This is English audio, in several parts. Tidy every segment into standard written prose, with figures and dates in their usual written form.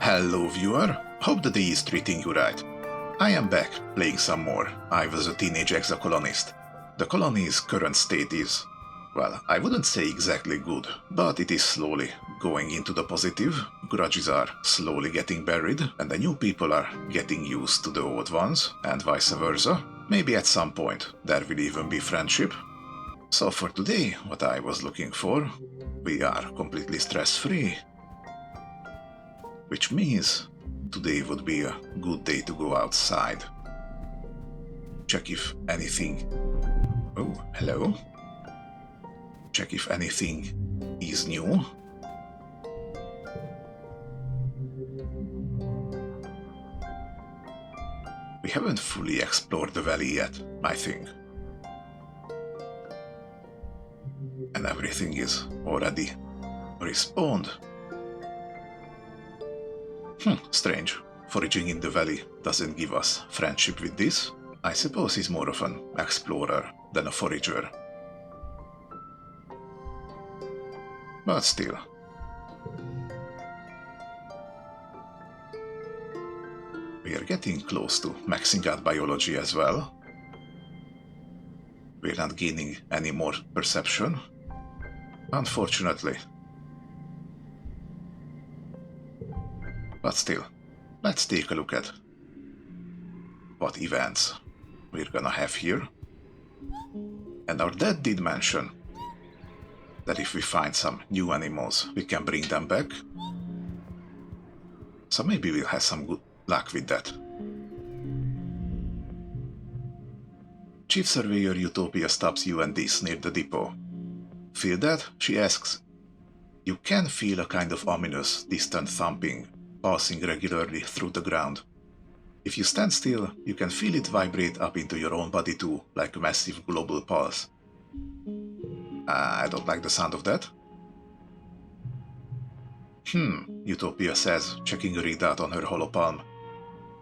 Hello viewer, hope the day is treating you right. I am back, playing some more. I was a Teenage Exocolonist. The colony's current state is, well, I wouldn't say exactly good, but it is slowly going into the positive. Grudges are slowly getting buried, and the new people are getting used to the old ones, and vice versa. Maybe at some point there will even be friendship. So for today, what I was looking for, we are completely stress-free. Which means today would be a good day to go outside. Check if anything... Oh, hello? Check if anything is new. We haven't fully explored the valley yet, I think. And everything is already respawned. Strange. Foraging in the valley doesn't give us friendship with this. I suppose he's more of an explorer than a forager. But still. We are getting close to maxing out biology as well. We're not gaining any more perception, unfortunately. But still, let's take a look at what events we're gonna have here. And our dad did mention that if we find some new animals, we can bring them back. So maybe we'll have some good luck with that. Chief Surveyor Utopia stops you and this near the depot. Feel that? She asks. You can feel a kind of ominous, distant thumping, passing regularly through the ground. If you stand still, you can feel it vibrate up into your own body too, like a massive global pulse. I don't like the sound of that. Utopia says, checking a readout on her holopalm.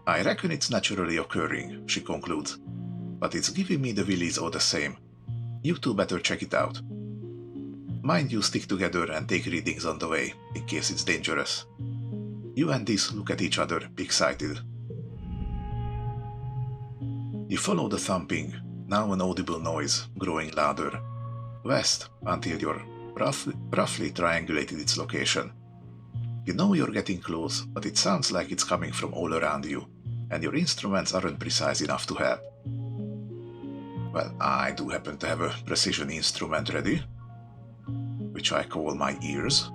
I reckon it's naturally occurring, she concludes. But it's giving me the willies all the same. You two better check it out. Mind you stick together and take readings on the way, in case it's dangerous. You and this look at each other, excited. You follow the thumping, now an audible noise, growing louder. West, until you're roughly triangulated its location. You know you're getting close, but it sounds like it's coming from all around you, and your instruments aren't precise enough to help. Well, I do happen to have a precision instrument ready, which I call my ears.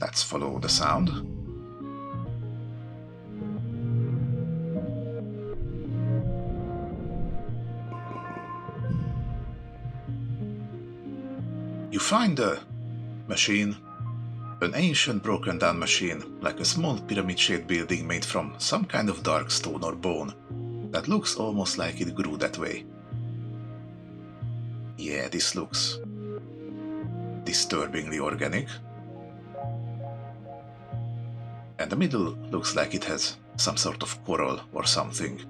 Let's follow the sound. You find the machine, an ancient broken down machine, like a small pyramid-shaped building made from some kind of dark stone or bone, that looks almost like it grew that way. Yeah, this looks disturbingly organic. And the middle looks like it has some sort of coral or something.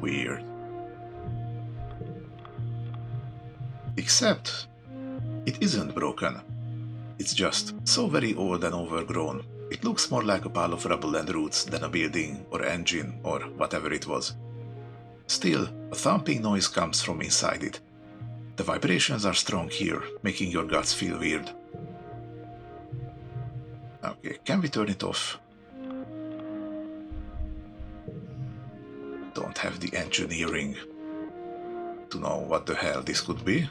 Weird. Except, it isn't broken. It's just so very old and overgrown. It looks more like a pile of rubble and roots than a building or engine or whatever it was. Still, a thumping noise comes from inside it. The vibrations are strong here, making your guts feel weird. Okay, can we turn it off? Don't have the engineering to know what the hell this could be.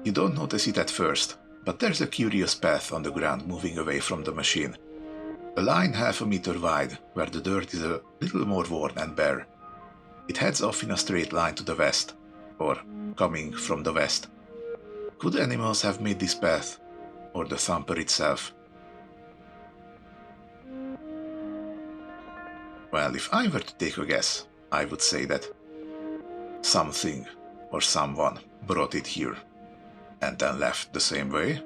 You don't notice it at first, but there's a curious path on the ground moving away from the machine. A line half a meter wide, where the dirt is a little more worn and bare. It heads off in a straight line to the west, or coming from the west. Could animals have made this path? Or the thumper itself? Well, if I were to take a guess, I would say that something or someone brought it here and then left the same way.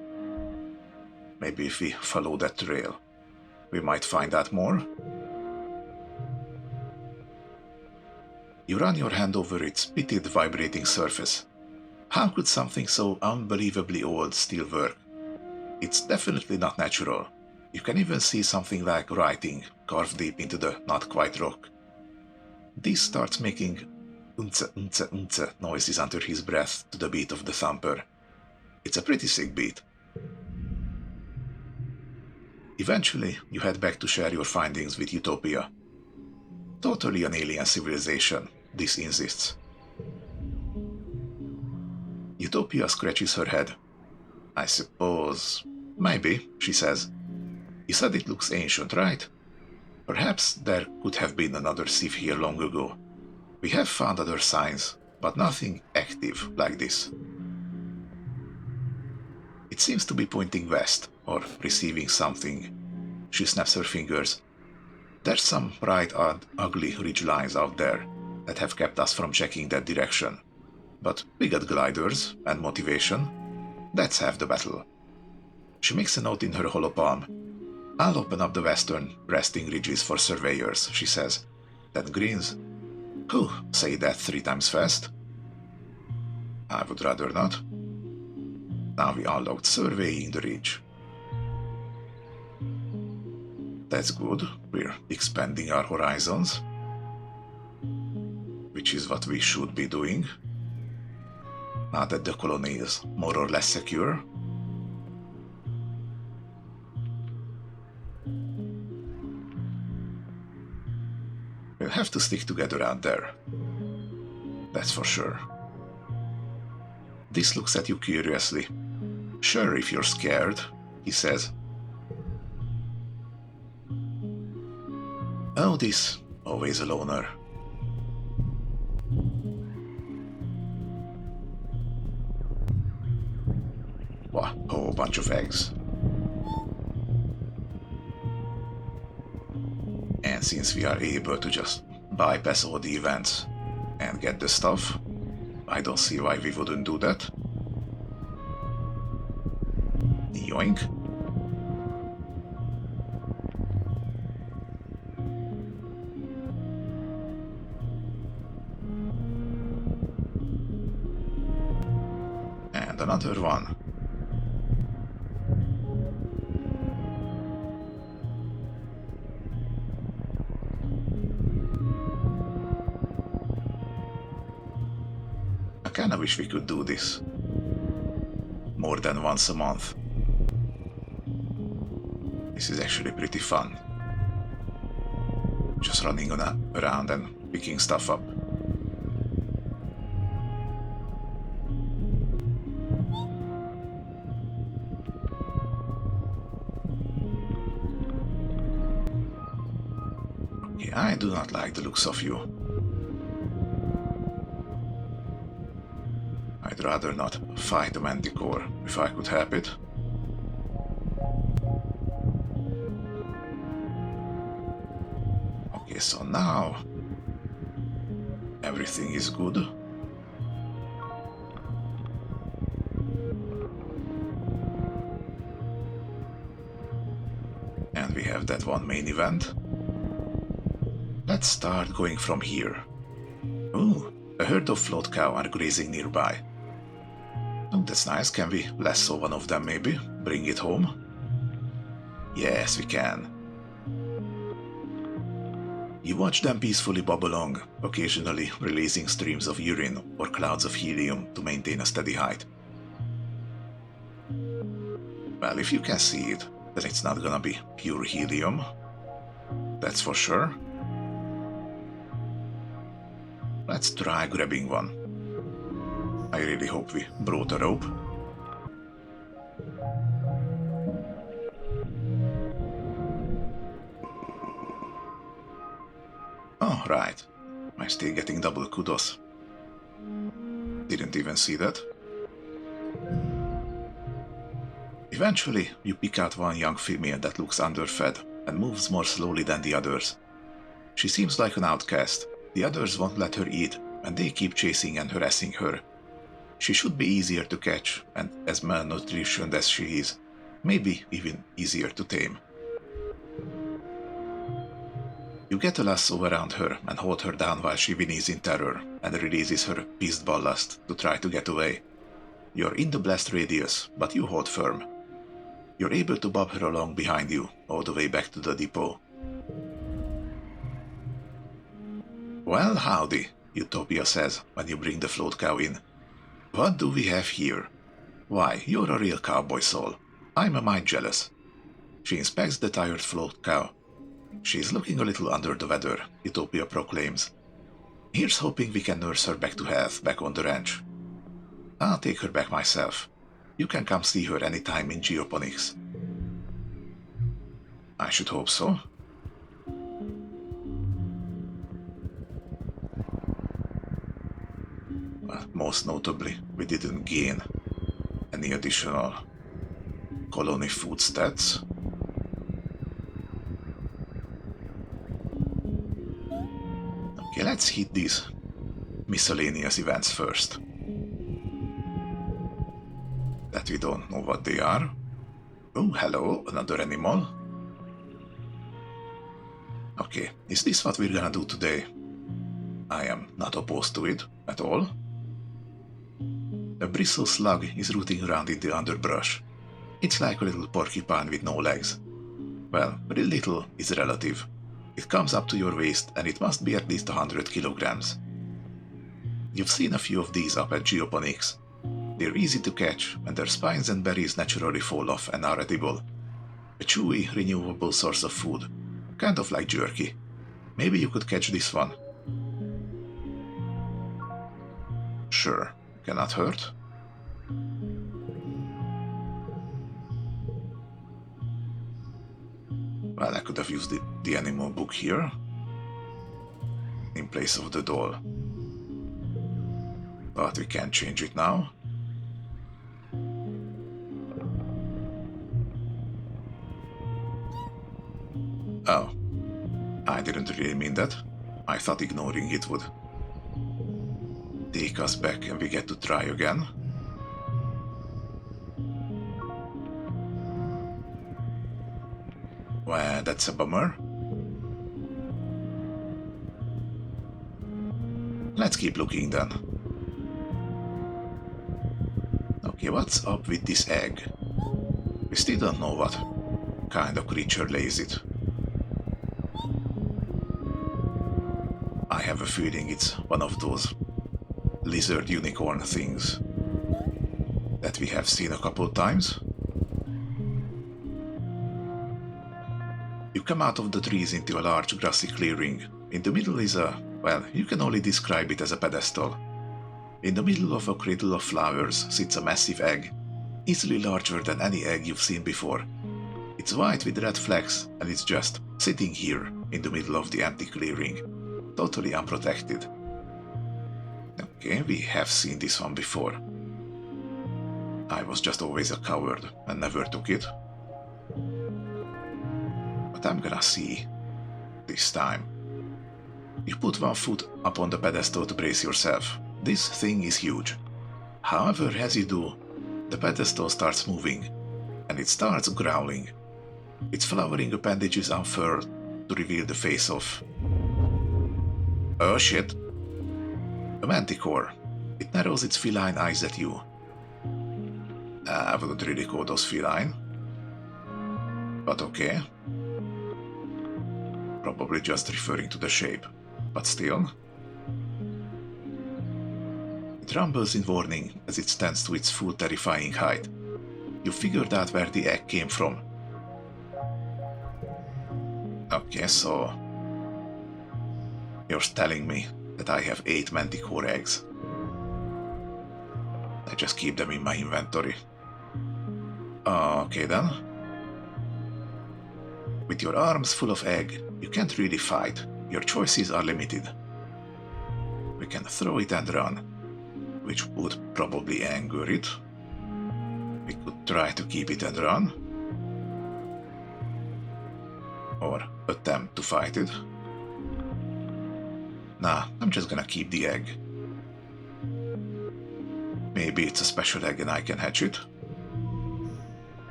Maybe if we follow that trail, we might find out more. You run your hand over its pitted, vibrating surface. How could something so unbelievably old still work? It's definitely not natural. You can even see something like writing carved deep into the not quite rock. This starts making unce noises under his breath to the beat of the thumper. It's a pretty sick beat. Eventually, you head back to share your findings with Utopia. Totally an alien civilization, this insists. Utopia scratches her head. I suppose... maybe, she says. You said it looks ancient, right? Perhaps there could have been another Civ here long ago. We have found other signs, but nothing active like this. It seems to be pointing west, or receiving something. She snaps her fingers. There's some bright and ugly ridgelines out there that have kept us from checking that direction. But we got gliders and motivation. That's half the battle. She makes a note in her hollow palm. I'll open up the western resting ridges for surveyors, she says. Then grins. Whew, say that 3 times fast. I would rather not. Now we unlocked surveying the ridge. That's good, we're expanding our horizons. Which is what we should be doing. Now that the colony is more or less secure. We'll have to stick together out there. That's for sure. This looks at you curiously. Sure, if you're scared, he says. Oh, this, always a loner. What, a whole bunch of eggs. And since we are able to just bypass all the events and get the stuff, I don't see why we wouldn't do that. Yoink. And another one. I kinda wish we could do this more than once a month. This is actually pretty fun. Just running around and picking stuff up. Okay, I do not like the looks of you. I'd rather not fight a manticore if I could help it. Okay, so now everything is good. And we have that one main event. Let's start going from here. Ooh, a herd of float cow are grazing nearby. Oh, that's nice. Can we lasso one of them maybe? Bring it home? Yes, we can. You watch them peacefully bob along, occasionally releasing streams of urine or clouds of helium to maintain a steady height. Well, if you can see it, then it's not gonna be pure helium. That's for sure. Let's try grabbing one. I really hope we brought a rope. Oh, right. I'm still getting double kudos. Didn't even see that. Eventually, you pick out one young female that looks underfed and moves more slowly than the others. She seems like an outcast. The others won't let her eat, and they keep chasing and harassing her. She should be easier to catch, and as malnutritioned as she is, maybe even easier to tame. You get a lasso around her and hold her down while she whinnies in terror and releases her pissed ballast to try to get away. You're in the blast radius, but you hold firm. You're able to bob her along behind you, all the way back to the depot. Well, howdy, Utopia says when you bring the float cow in. What do we have here? Why, you're a real cowboy soul. I'm a mite jealous. She inspects the tired float cow. She's looking a little under the weather, Utopia proclaims. Here's hoping we can nurse her back to health back on the ranch. I'll take her back myself. You can come see her anytime in geoponics. I should hope so. Well, most notably, we didn't gain any additional colony food stats. Okay, let's hit these miscellaneous events first. That we don't know what they are. Oh, hello, another animal. Okay, is this what we're gonna do today? I am not opposed to it at all. A bristle slug is rooting around in the underbrush. It's like a little porcupine with no legs. Well, little is relative. It comes up to your waist and it must be at least 100 kilograms. You've seen a few of these up at Geoponics. They're easy to catch and their spines and berries naturally fall off and are edible. A chewy, renewable source of food. Kind of like jerky. Maybe you could catch this one. Sure, cannot hurt. Well, I could have used the animal book here in place of the doll. But we can't change it now. Oh, I didn't really mean that. I thought ignoring it would take us back and we get to try again. Well, that's a bummer. Let's keep looking then. Okay, what's up with this egg? We still don't know what kind of creature lays it. I have a feeling it's one of those lizard unicorn things that we have seen a couple times. You come out of the trees into a large grassy clearing. In the middle is a, well, you can only describe it as a pedestal. In the middle of a cradle of flowers sits a massive egg, easily larger than any egg you've seen before. It's white with red flecks and it's just sitting here in the middle of the empty clearing, totally unprotected. Okay, we have seen this one before. I was just always a coward and never took it. But I'm gonna see this time. You put one foot up on the pedestal to brace yourself. This thing is huge. However, as you do, the pedestal starts moving, and it starts growling. Its flowering appendages unfurl to reveal the face of... oh shit. A manticore. It narrows its feline eyes at you. I wouldn't really call those feline. But okay. Probably just referring to the shape. But still. It rumbles in warning as it stands to its full terrifying height. You figured out where the egg came from. Okay, so... you're telling me that I have 8 manticore eggs. I just keep them in my inventory. Okay then. With your arms full of egg, you can't really fight. Your choices are limited. We can throw it and run, which would probably anger it. We could try to keep it and run. Or attempt to fight it. Nah, I'm just gonna keep the egg. Maybe it's a special egg and I can hatch it.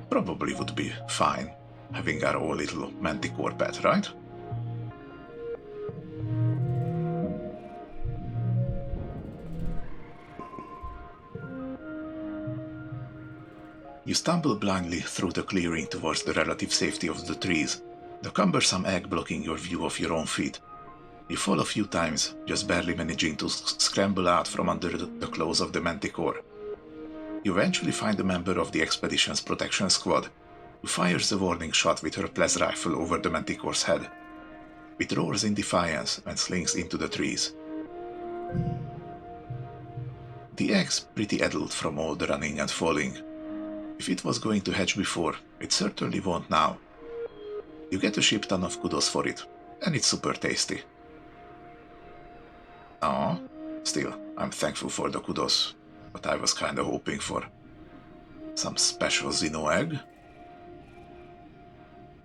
Probably would be fine, having our own little manticore pet, right? You stumble blindly through the clearing towards the relative safety of the trees, the cumbersome egg blocking your view of your own feet. You fall a few times, just barely managing to scramble out from under the claws of the manticore. You eventually find a member of the expedition's protection squad, who fires a warning shot with her plas rifle over the manticore's head. It roars in defiance and slings into the trees. The egg's pretty addled from all the running and falling. If it was going to hatch before, it certainly won't now. You get a shit ton of kudos for it, and it's super tasty. Aw, still, I'm thankful for the kudos, but I was kinda hoping for some special Xeno egg.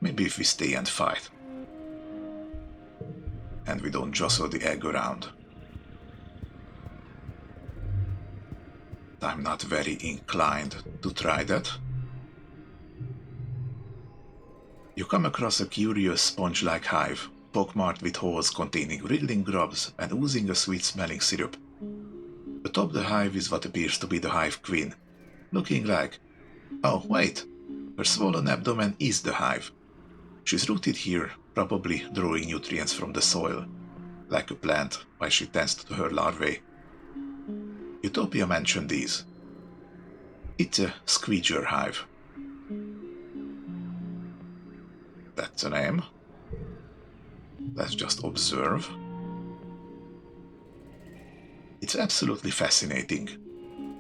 Maybe if we stay and fight. And we don't jostle the egg around. I'm not very inclined to try that. You come across a curious sponge-like hive, pockmarked with holes containing wriggling grubs and oozing a sweet-smelling syrup. Atop the hive is what appears to be the hive queen, looking like... Oh, wait! Her swollen abdomen is the hive. She's rooted here, probably drawing nutrients from the soil, like a plant, while she tends to her larvae. Utopia mentioned these. It's a squeeger hive. That's a name. Let's just observe. It's absolutely fascinating.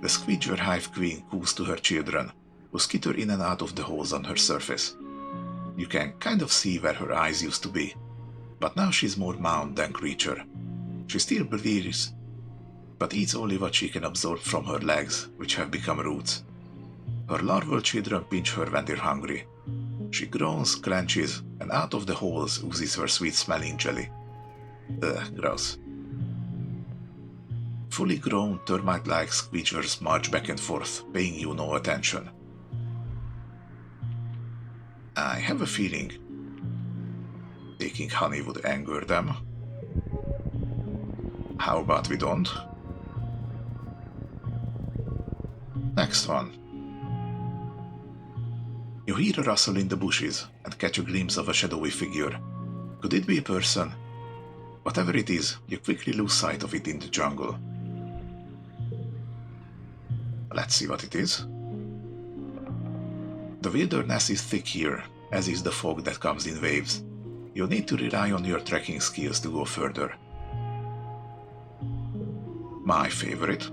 The squeeger hive queen coos to her children, who skitter in and out of the holes on her surface. You can kind of see where her eyes used to be, but now she's more mound than creature. She still breathes, but eats only what she can absorb from her legs, which have become roots. Her larval children pinch her when they're hungry. She groans, clenches, and out of the holes oozes her sweet-smelling jelly. Ugh, gross. Fully grown, termite-like squeegers march back and forth, paying you no attention. I have a feeling taking honey would anger them. How about we don't? Next one. You hear a rustle in the bushes and catch a glimpse of a shadowy figure. Could it be a person? Whatever it is, you quickly lose sight of it in the jungle. Let's see what it is. The wilderness is thick here, as is the fog that comes in waves. You'll need to rely on your trekking skills to go further. My favorite.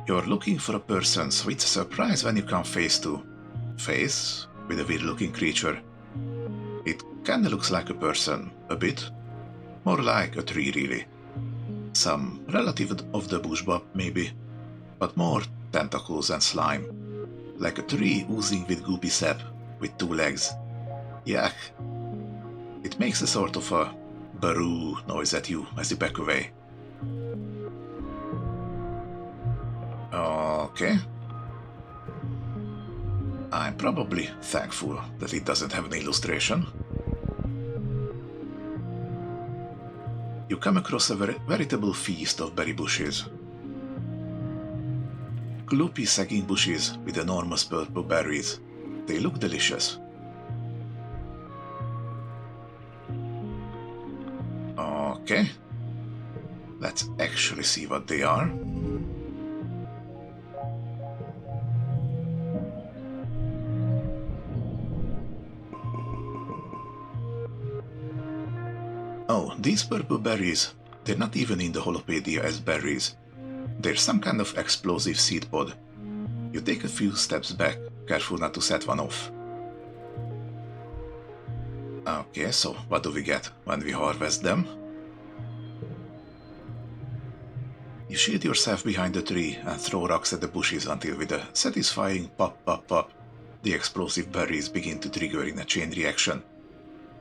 You're looking for a person, so it's a surprise when you come face to face with a weird-looking creature. It kinda looks like a person, a bit. More like a tree, really. Some relative of the bushbop, maybe, but more tentacles and slime. Like a tree oozing with goopy sap, with 2 legs. Yuck. It makes a sort of a baroo noise at you as you back away. Okay. I'm probably thankful that it doesn't have an illustration. You come across a veritable feast of berry bushes. Gloopy sagging bushes with enormous purple berries. They look delicious. Okay. Let's actually see what they are. Oh, these purple berries, they're not even in the holopedia as berries. They're some kind of explosive seed pod. You take a few steps back, careful not to set one off. Okay, so what do we get when we harvest them? You shield yourself behind the tree and throw rocks at the bushes until with a satisfying pop pop pop, the explosive berries begin to trigger in a chain reaction.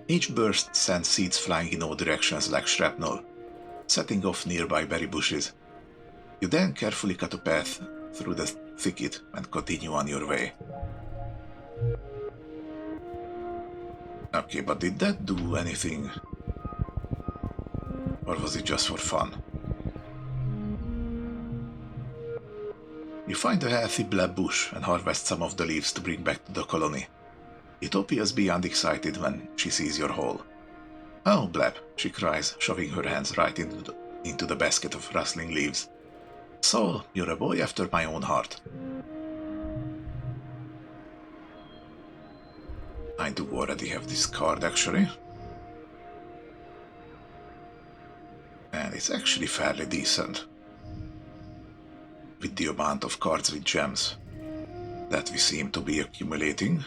Each burst sends seeds flying in all directions like shrapnel, setting off nearby berry bushes. You then carefully cut a path through the thicket and continue on your way. Okay, but did that do anything? Or was it just for fun? You find a healthy blab bush and harvest some of the leaves to bring back to the colony. Utopia's beyond excited when she sees your haul. "Oh, Blab," she cries, shoving her hands right into the basket of rustling leaves. "So, you're a boy after my own heart." I do already have this card, actually. And it's actually fairly decent. With the amount of cards with gems that we seem to be accumulating.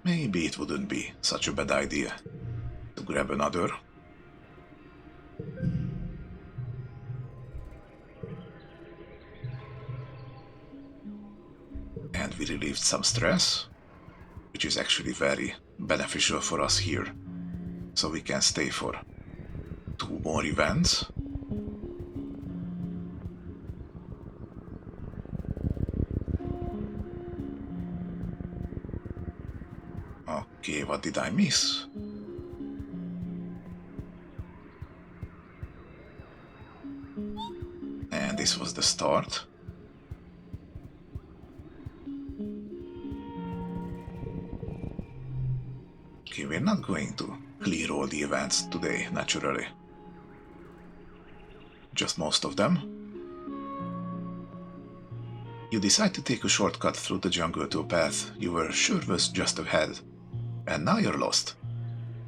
Maybe it wouldn't be such a bad idea to grab another. And we relieved some stress, which is actually very beneficial for us here. So we can stay for 2 more events. Okay, what did I miss? And this was the start. Okay, we're not going to clear all the events today, naturally. Just most of them. You decide to take a shortcut through the jungle to a path you were sure was just ahead. And now you're lost.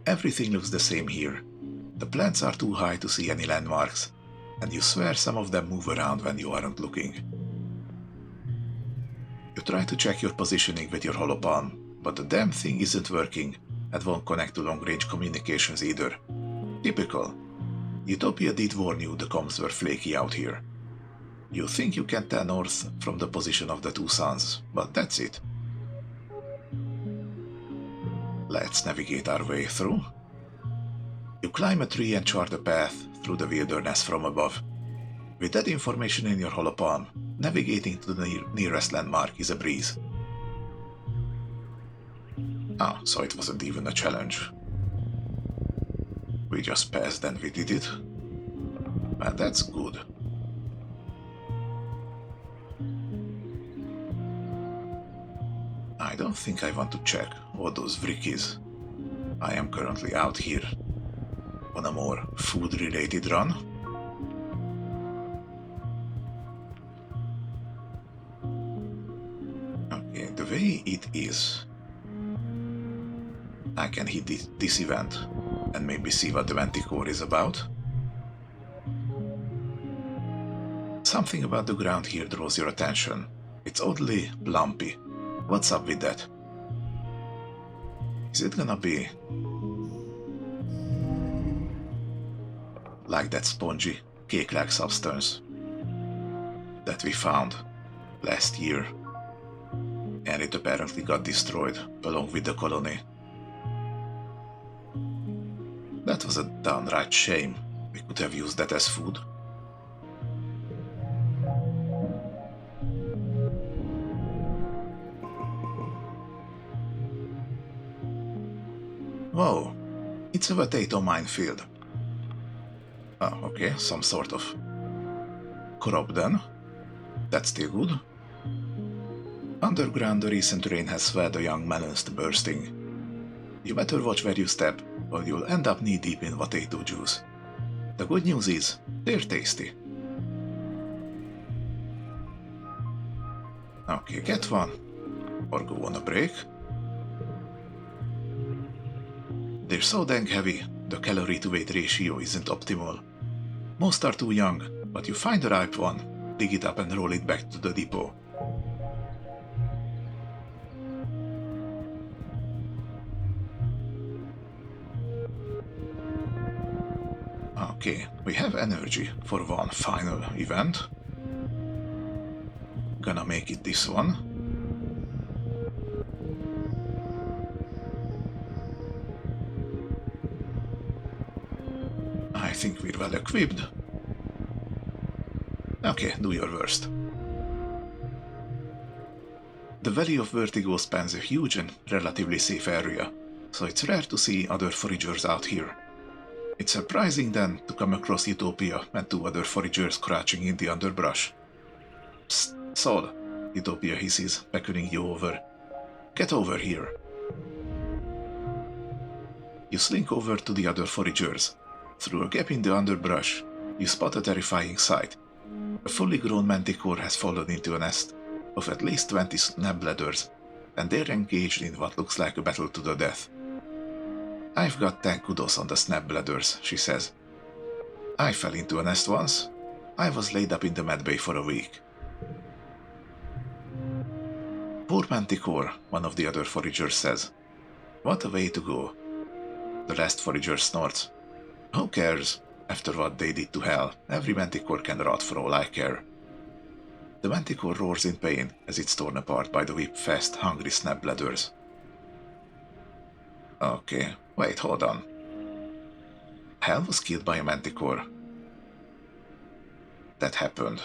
Everything looks the same here. The plants are too high to see any landmarks, and you swear some of them move around when you aren't looking. You try to check your positioning with your holopalm, but the damn thing isn't working and won't connect to long-range communications either. Typical. Utopia did warn you the comms were flaky out here. You think you can tell north from the position of the two suns, but that's it. Let's navigate our way through. You climb a tree and chart a path through the wilderness from above. With that information in your holopalm, navigating to the nearest landmark is a breeze. Ah, so it wasn't even a challenge. We just passed and we did it. And that's good. I don't think I want to check all those vrikis. I am currently out here on a more food-related run. Okay, the way it is, I can hit this event and maybe see what the Manticore is about. Something about the ground here draws your attention. It's oddly lumpy. What's up with that? Is it gonna be like that spongy, cake-like substance that we found last year, and it apparently got destroyed along with the colony? That was a downright shame. We could have used that as food. Whoa, it's a potato minefield. Oh, okay, some sort of crop then. That's still good. Underground, the recent rain has swelled the young melons to bursting. You better watch where you step, or you'll end up knee-deep in potato juice. The good news is, they're tasty. Okay, get one, or go on a break. They're so dang heavy, the calorie-to-weight ratio isn't optimal. Most are too young, but you find a ripe one, dig it up and roll it back to the depot. Okay, we have energy for one final event. Gonna make it this one. I think we're well equipped. Okay, do your worst. The Valley of Vertigo spans a huge and relatively safe area, so it's rare to see other foragers out here. It's surprising then to come across Utopia and two other foragers crouching in the underbrush. Psst, Saul, Utopia hisses, beckoning you over. Get over here. You slink over to the other foragers. Through a gap in the underbrush, you spot a terrifying sight. A fully grown manticore has fallen into a nest of at least 20 snap bladders, and they're engaged in what looks like a battle to the death. I've got 10 kudos on the snap bladders, she says. I fell into a nest once. I was laid up in the medbay for a week. Poor manticore, one of the other foragers says. What a way to go. The last forager snorts. Who cares? After what they did to Hell, every manticore can rot for all I care. The manticore roars in pain as it's torn apart by the whip-fast, hungry snap bladders. Okay, wait, hold on. Hell was killed by a manticore. That happened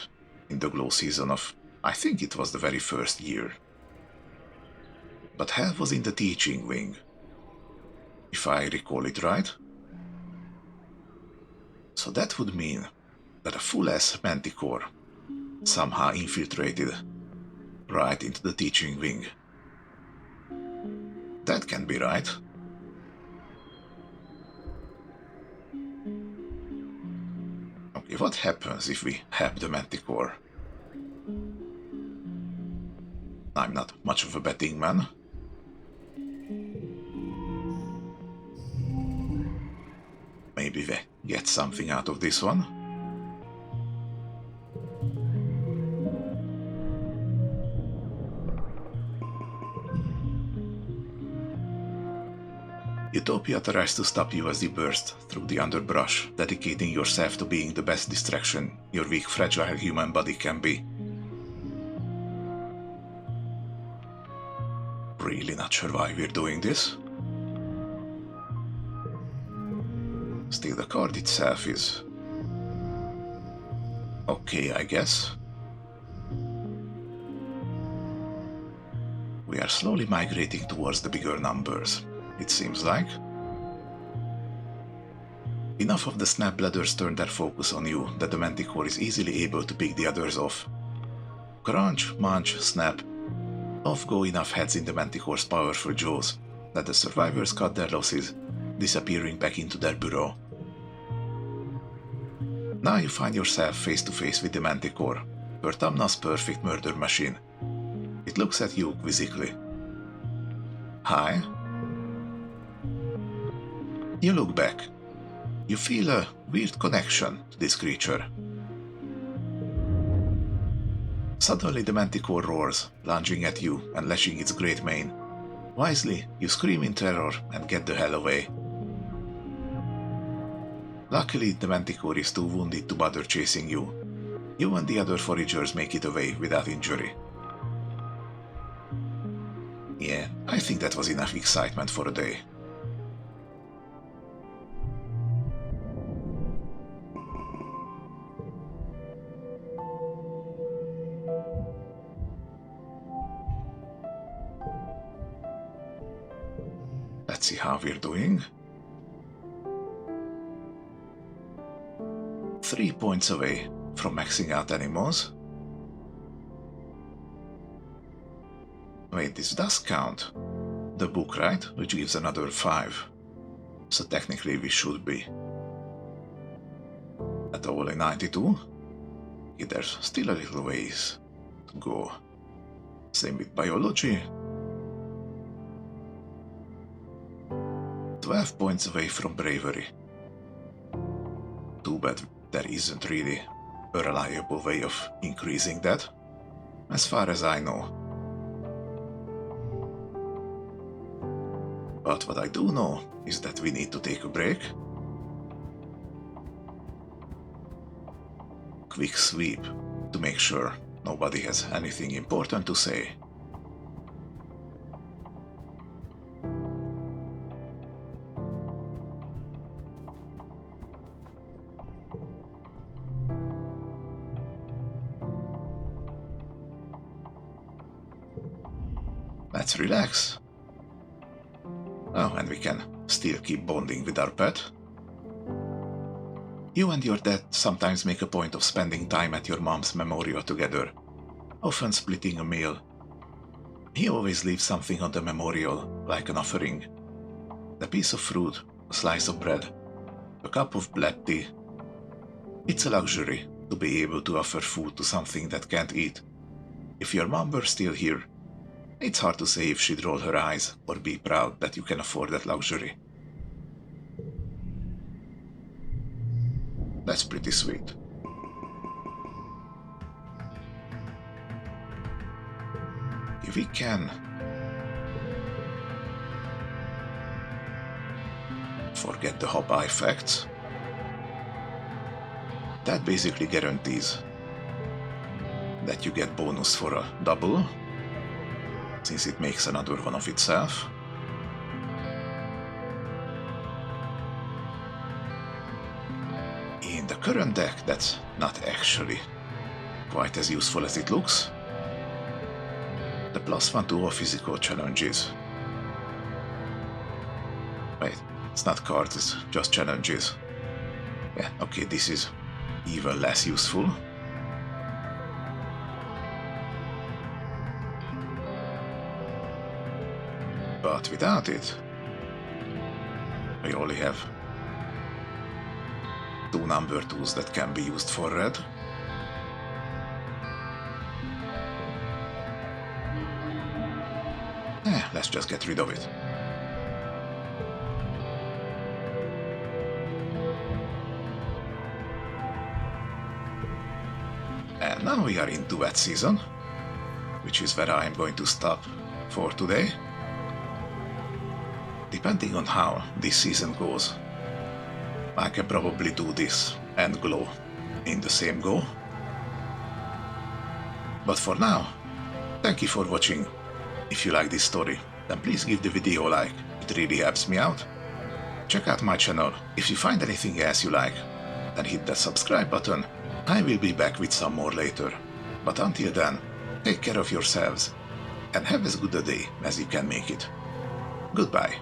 in the glow season of, I think it was the very first year. But Hell was in the teaching wing, if I recall it right. So that would mean that a full-ass manticore somehow infiltrated right into the teaching wing. That can be right. Okay, what happens if we have the manticore? I'm not much of a betting man. Maybe we get something out of this one. Utopia tries to stop you as you burst through the underbrush, dedicating yourself to being the best distraction your weak, fragile human body can be. Really not sure why we're doing this. Still, the card itself is okay, I guess. We are slowly migrating towards the bigger numbers, it seems like. Enough of the snap bladders turn their focus on you that the manticore is easily able to pick the others off. Crunch, munch, snap. Off go enough heads in the manticore's powerful jaws that the survivors cut their losses, disappearing back into their burrow. Now you find yourself face to face with the manticore, Vertamna's perfect murder machine. It looks at you quizzically. Hi? You look back. You feel a weird connection to this creature. Suddenly the manticore roars, lunging at you and lashing its great mane. Wisely, you scream in terror and get the hell away. Luckily, the manticore is too wounded to bother chasing you. You and the other foragers make it away without injury. Yeah, I think that was enough excitement for a day. Let's see how we're doing. 3 points away from maxing out animals. Wait, this does count. The book, right? Which gives another 5. So technically we should be at only 92. Yeah, there's still a little ways to go. Same with biology. 12 points away from bravery. Too bad there isn't really a reliable way of increasing that, as far as I know. But what I do know is that we need to take a break. Quick sweep to make sure nobody has anything important to say. Let's relax. Oh, and we can still keep bonding with our pet. You and your dad sometimes make a point of spending time at your mom's memorial together, often splitting a meal. He always leaves something on the memorial, like an offering. A piece of fruit, a slice of bread, a cup of black tea. It's a luxury to be able to offer food to something that can't eat. If your mom were still here, it's hard to say if she'd roll her eyes or be proud that you can afford that luxury. That's pretty sweet. If we can forget the hop eye facts, that basically guarantees that you get bonus for a double, since it makes another one of itself. In the current deck, that's not actually quite as useful as it looks. The +1 to all physical challenges. Wait, it's not cards, it's just challenges. Yeah, okay, this is even less useful. But without it, we only have 2 number 2s that can be used for red. Let's just get rid of it. And now we are in duet season, which is where I am going to stop for today. Depending on how this season goes, I can probably do this and glow in the same go. But for now, thank you for watching. If you like this story, then please give the video a like, it really helps me out. Check out my channel. If you find anything else you like, then hit that subscribe button. I will be back with some more later. But until then, take care of yourselves and have as good a day as you can make it. Goodbye.